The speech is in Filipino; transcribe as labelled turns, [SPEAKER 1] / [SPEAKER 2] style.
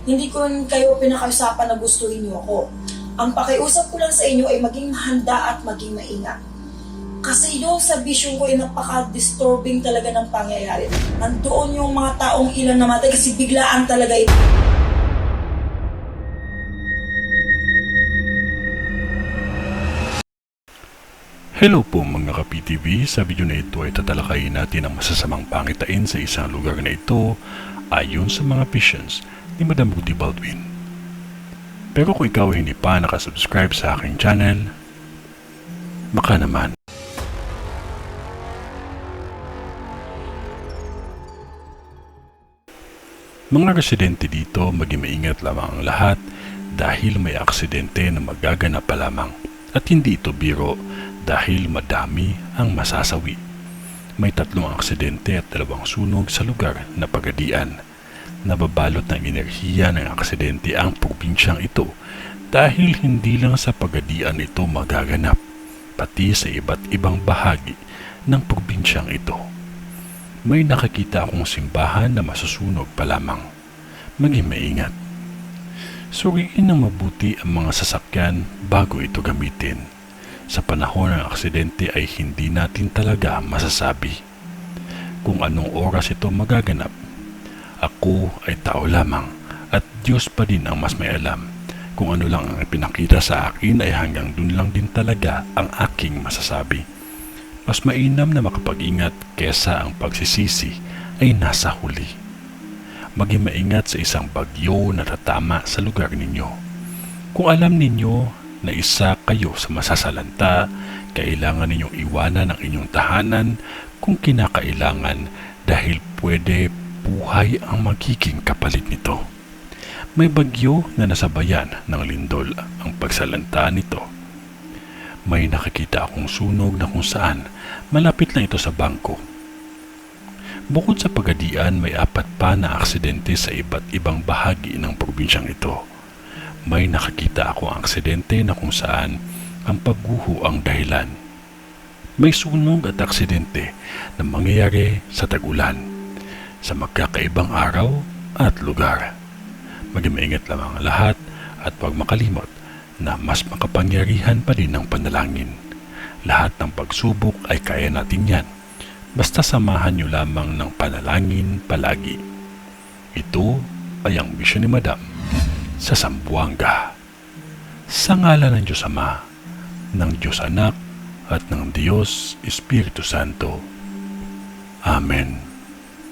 [SPEAKER 1] Hindi ko kayo pinakausapan na gustuhin niyo ako. Ang pakiusap ko lang sa inyo ay maging handa at maging maingat. Kasi yung sa vision ko ay napaka-disturbing talaga ng pangyayari. Nandoon yung mga taong ilan namatay kasi biglaan talaga ito.
[SPEAKER 2] Hello po mga ka-PTV, sa video na ito ay tatalakayin natin ang masasamang pangitain sa isang lugar na ito ayon sa mga visions ni Madam Rudy Baldwin. Pero kung ikaw ay hindi pa nakasubscribe sa aking channel, baka naman. Mga residente dito, maging maingat lamang ang lahat dahil may aksidente na magaganap pa lamang at hindi ito biro dahil madami ang masasawi. May 3 aksidente at 2 sunog sa lugar na Pagadian. Nababalot ng enerhiya ng aksidente ang probinsyang ito dahil hindi lang sa Pagadian ito magaganap, pati sa iba't ibang bahagi ng probinsyang ito. May nakakita akong simbahan na masusunog pa lamang. Maging maingat. Suriin ng mabuti ang mga sasakyan bago ito gamitin. Sa panahon ng aksidente ay hindi natin talaga masasabi kung anong oras ito magaganap. Ako ay tao lamang at Diyos pa din ang mas may alam. Kung ano lang ang ipinakita sa akin ay hanggang dun lang din talaga ang aking masasabi. Mas mainam na makapag-ingat kesa ang pagsisisi ay nasa huli. Maging maingat sa isang bagyo na tatama sa lugar ninyo. Kung alam ninyo na isa kayo sa masasalanta, kailangan ninyong iwanan ang inyong tahanan kung kinakailangan dahil pwede buhay ang magiging kapalit nito. May bagyo na nasabayan ng lindol ang pagsalanta nito. May nakikita akong sunog na kung saan malapit lang ito sa bangko. Bukod sa Pagadian, may 4 pa na aksidente sa iba't ibang bahagi ng probinsyang ito. May nakakita ako ang aksidente na kung saan ang pagguho ang dahilan. May sunog at aksidente na mangyayari sa tag-ulan, sa magkakaibang araw at lugar. Maging maingat lamang ang lahat at huwag makalimot na mas makapangyarihan pa din ang panalangin. Lahat ng pagsubok ay kaya natin yan. Basta samahan nyo lamang ng panalangin palagi. Ito ay ang misyon ni Madam sa Zamboanga. Sa ngalan ng Diyos Ama, ng Diyos Anak, at ng Diyos Espiritu Santo. Amen.